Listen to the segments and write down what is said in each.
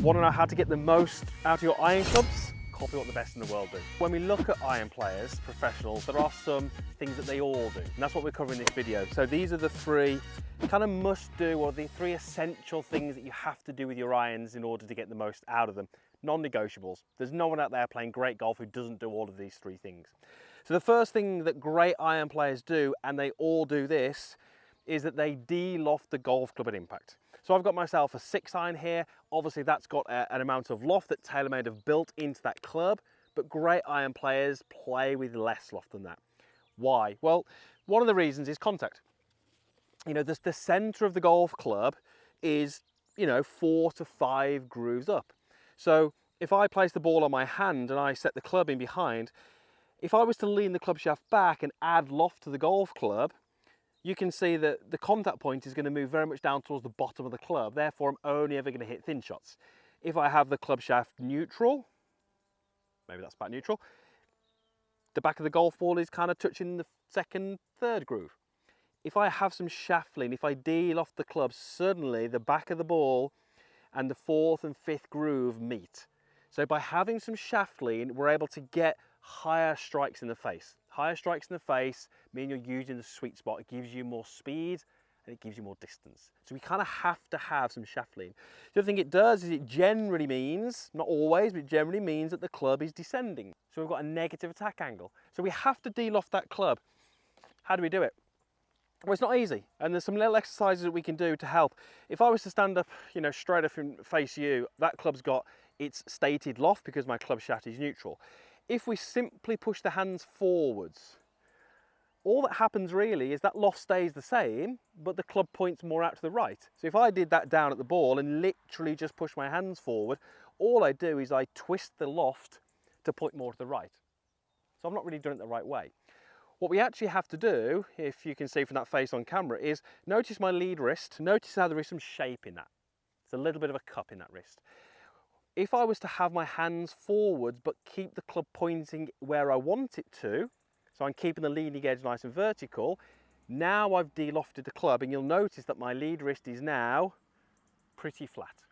Want to know how to get the most out of your iron clubs? Copy what the best in the world do. When we look at iron players, professionals, there are some things that they all do, and that's what we're covering in this video. So these are the three kind of must do, or the three essential things that you have to do with your irons in order to get the most out of them. Non-negotiables. There's no one out there playing great golf who doesn't do all of these three things. So the first thing that great iron players do, and they all do this, is that they de-loft the golf club at impact. So I've got myself a 6-iron here. Obviously that's got an amount of loft that TaylorMade have built into that club, but great iron players play with less loft than that. Why? Well, one of the reasons is contact. You know, the center of the golf club is, 4 to 5 grooves up. So if I place the ball on my hand and I set the club in behind, if I was to lean the club shaft back and add loft to the golf club, you can see that the contact point is going to move very much down towards the bottom of the club. Therefore, I'm only ever going to hit thin shots. If I have the club shaft neutral, maybe that's about neutral, the back of the golf ball is kind of touching the second, third groove. If I have some shaft lean, if I de-loft the club, suddenly the back of the ball and the fourth and fifth groove meet. So by having some shaft lean, we're able to get higher strikes in the face. Higher strikes in the face mean you're using the sweet spot. It gives you more speed and it gives you more distance. So we kind of have to have some shaft lean. The other thing it does is it generally means, not always, but it generally means that the club is descending. So we've got a negative attack angle. So we have to de-loft that club. How do we do it? Well, it's not easy, and there's some little exercises that we can do to help. If I was to stand up, straight up and face you, that club's got its stated loft because my club shaft is neutral. If we simply push the hands forwards, all that happens really is that loft stays the same, but the club points more out to the right. So if I did that down at the ball and literally just push my hands forward, all I do is I twist the loft to point more to the right. So I'm not really doing it the right way. What we actually have to do, if you can see from that face on camera, is notice my lead wrist. Notice how there is some shape in that. It's a little bit of a cup in that wrist. If I was to have my hands forwards but keep the club pointing where I want it to, so I'm keeping the leading edge nice and vertical, now I've de-lofted the club, and you'll notice that my lead wrist is now pretty flat.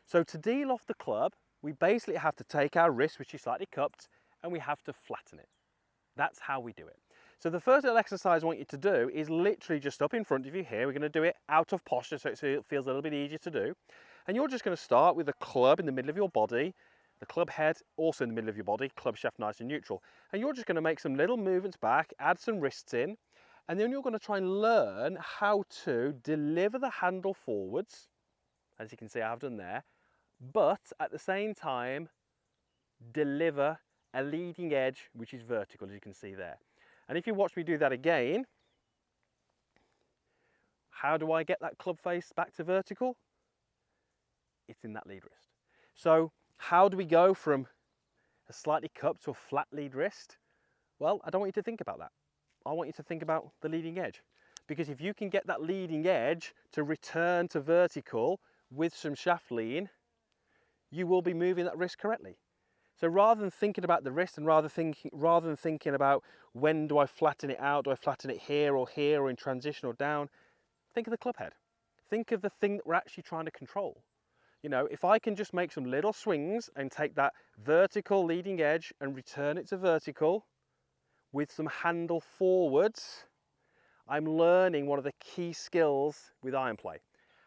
So to de-loft the club, we basically have to take our wrist, which is slightly cupped, and we have to flatten it. That's how we do it. So the first little exercise I want you to do is literally just up in front of you here. We're going to do it out of posture so it feels a little bit easier to do. And you're just going to start with the club in the middle of your body, the club head also in the middle of your body, club shaft nice and neutral. And you're just going to make some little movements back, add some wrists in, and then you're going to try and learn how to deliver the handle forwards, as you can see I've done there, but at the same time deliver a leading edge which is vertical, as you can see there. And if you watch me do that again, how do I get that club face back to vertical? It's in that lead wrist. So how do we go from a slightly cupped to a flat lead wrist? Well, I don't want you to think about that. I want you to think about the leading edge. Because if you can get that leading edge to return to vertical with some shaft lean, you will be moving that wrist correctly. So rather than thinking about the wrist and rather than thinking about when do I flatten it out, do I flatten it here or in transition or down, think of the club head. Think of the thing that we're actually trying to control. If I can just make some little swings and take that vertical leading edge and return it to vertical with some handle forwards, I'm learning one of the key skills with iron play.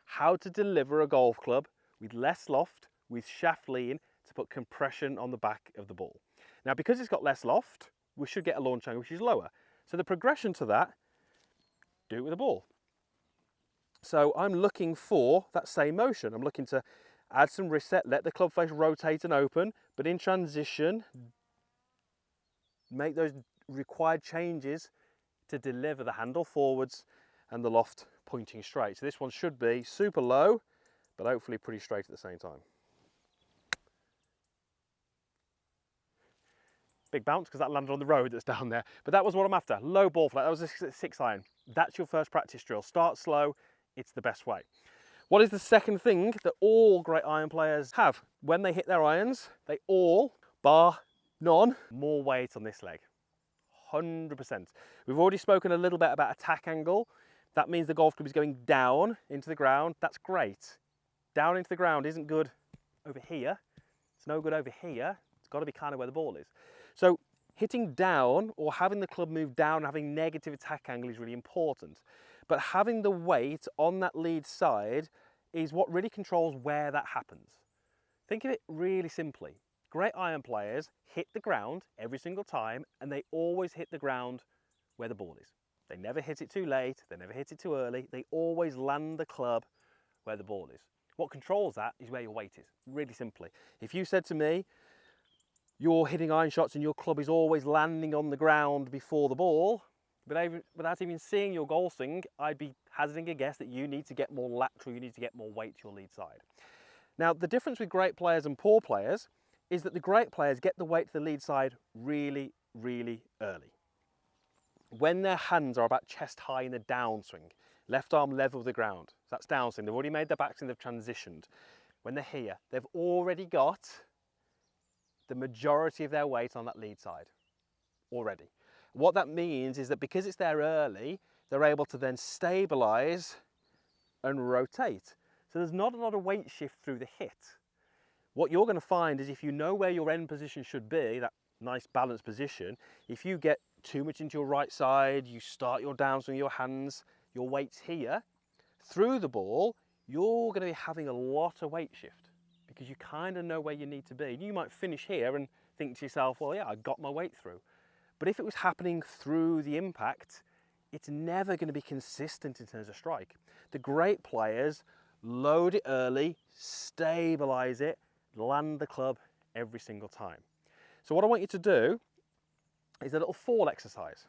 How to deliver a golf club with less loft, with shaft lean, to put compression on the back of the ball. Now, because it's got less loft, we should get a launch angle which is lower. So the progression to that, do it with a ball. So I'm looking for that same motion. I'm looking to add some wrist set, let the club face rotate and open, but in transition, make those required changes to deliver the handle forwards and the loft pointing straight. So this one should be super low, but hopefully pretty straight at the same time. Big bounce because that landed on the road that's down there. But that was what I'm after, low ball flight. That was a 6-iron. That's your first practice drill. Start slow, it's the best way. What is the second thing that all great iron players have? When they hit their irons, they all, bar none, more weight on this leg. 100%. We've already spoken a little bit about attack angle. That means the golf club is going down into the ground. That's great. Down into the ground isn't good over here. It's no good over here. It's got to be kind of where the ball is. So hitting down or having the club move down, having negative attack angle is really important. But having the weight on that lead side is what really controls where that happens. Think of it really simply. Great iron players hit the ground every single time, and they always hit the ground where the ball is. They never hit it too late, they never hit it too early, they always land the club where the ball is. What controls that is where your weight is, really simply. If you said to me, you're hitting iron shots and your club is always landing on the ground before the ball, without even seeing your goal swing, I'd be hazarding a guess that you need to get more lateral, you need to get more weight to your lead side. Now, the difference with great players and poor players is that the great players get the weight to the lead side really, really early. When their hands are about chest high in the downswing, left arm level with the ground, so that's downswing, they've already made their backswing, they've transitioned. When they're here, they've already got the majority of their weight on that lead side already. What that means is that because it's there early, they're able to then stabilize and rotate. So there's not a lot of weight shift through the hit. What you're going to find is if you know where your end position should be, that nice balanced position, if you get too much into your right side, you start your downswing, your hands, your weight's here, through the ball, you're going to be having a lot of weight shift because you kind of know where you need to be. You might finish here and think to yourself, well, yeah, I got my weight through. But if it was happening through the impact, it's never going to be consistent in terms of strike. The great players load it early, stabilize it, land the club every single time. So what I want you to do is a little fall exercise.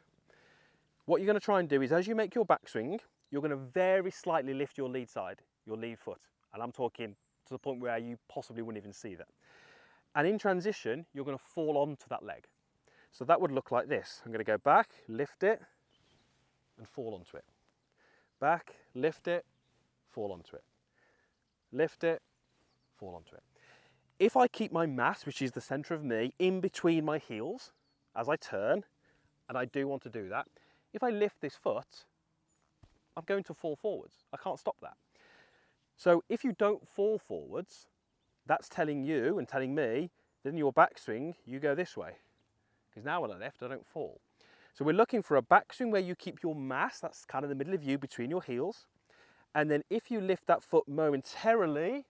What you're going to try and do is as you make your backswing, you're going to very slightly lift your lead side, your lead foot. And I'm talking to the point where you possibly wouldn't even see that. And in transition, you're going to fall onto that leg. So that would look like this. I'm going to go back, lift it, and fall onto it. Back, lift it, fall onto it. Lift it, fall onto it. If I keep my mass, which is the center of me, in between my heels as I turn, and I do want to do that, if I lift this foot, I'm going to fall forwards. I can't stop that. So if you don't fall forwards, that's telling you and telling me that in your backswing, you go this way. Because now when I lift, I don't fall. So we're looking for a backswing where you keep your mass, that's kind of the middle of you between your heels. And then if you lift that foot momentarily,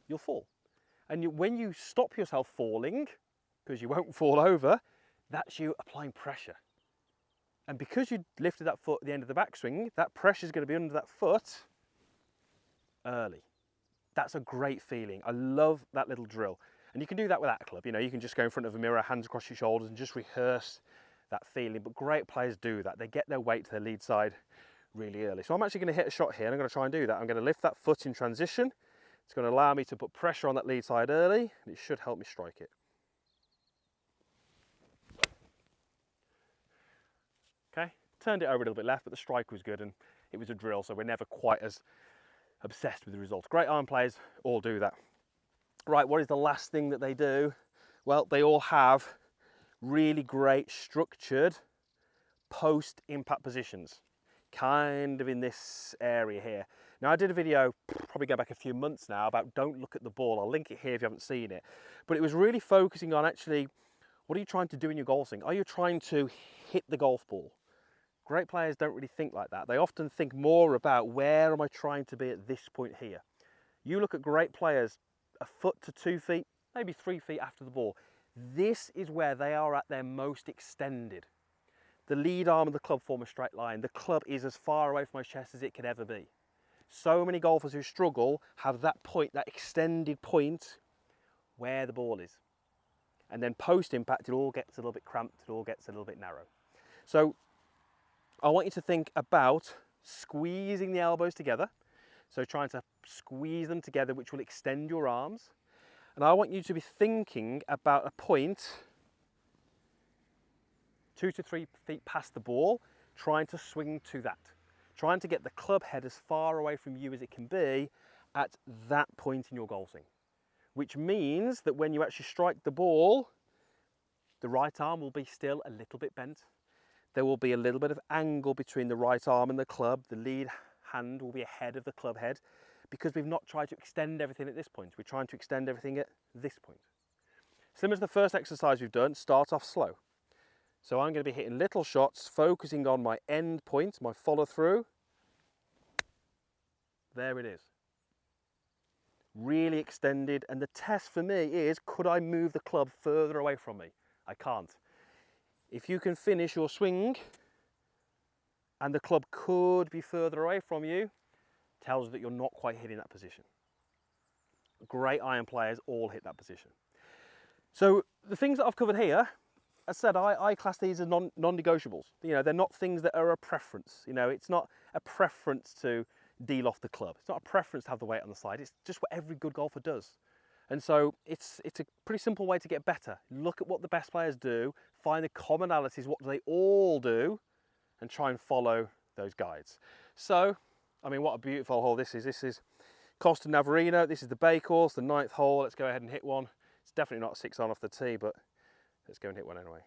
you'll fall. And when you stop yourself falling, because you won't fall over, that's you applying pressure. And because you lifted that foot at the end of the backswing, that pressure is going to be under that foot early. That's a great feeling. I love that little drill. And you can do that with that club. You know, you can just go in front of a mirror, hands across your shoulders, and just rehearse that feeling. But great players do that. They get their weight to their lead side really early. So I'm actually going to hit a shot here, and I'm going to try and do that. I'm going to lift that foot in transition. It's going to allow me to put pressure on that lead side early, and it should help me strike it. Okay, turned it over a little bit left, but the strike was good, and it was a drill, so we're never quite as obsessed with the results. Great iron players all do that. Right, what is the last thing that they do? Well, they all have really great structured post-impact positions, kind of in this area here. Now, I did a video, probably go back a few months now, about don't look at the ball. I'll link it here if you haven't seen it. But it was really focusing on actually, what are you trying to do in your golf swing? Are you trying to hit the golf ball? Great players don't really think like that. They often think more about where am I trying to be at this point here. You look at great players a foot to 2 feet, maybe 3 feet after the ball. This is where they are at their most extended. The lead arm of the club form a straight line. The club is as far away from my chest as it could ever be. So many golfers who struggle have that point, that extended point where the ball is. And then post-impact, it all gets a little bit cramped, it all gets a little bit narrow. So I want you to think about squeezing the elbows together. So trying to squeeze them together, which will extend your arms. And I want you to be thinking about a point 2 to 3 feet past the ball, trying to swing to that. Trying to get the club head as far away from you as it can be at that point in your golf swing. Which means that when you actually strike the ball, the right arm will be still a little bit bent. There will be a little bit of angle between the right arm and the club. The lead hand will be ahead of the club head. because we've not tried to extend everything at this point. We're trying to extend everything at this point. Similar to the first exercise we've done, start off slow. So I'm going to be hitting little shots, focusing on my end point, my follow through. There it is. Really extended, and the test for me is, could I move the club further away from me? I can't. If you can finish your swing and the club could be further away from you, tells you that you're not quite hitting that position. Great iron players all hit that position. So the things that I've covered here, as I said, I class these as non-negotiables. You know, they're not things that are a preference. You know, it's not a preference to de-loft the club. It's not a preference to have the weight on the side. It's just what every good golfer does. And so it's a pretty simple way to get better. Look at what the best players do, find the commonalities, what do they all do, and try and follow those guides. So, I mean, what a beautiful hole this is. This is Costa Navarino. This is the Bay Course, the 9th hole. Let's go ahead and hit one. It's definitely not a 6-iron off the tee, but let's go and hit one anyway.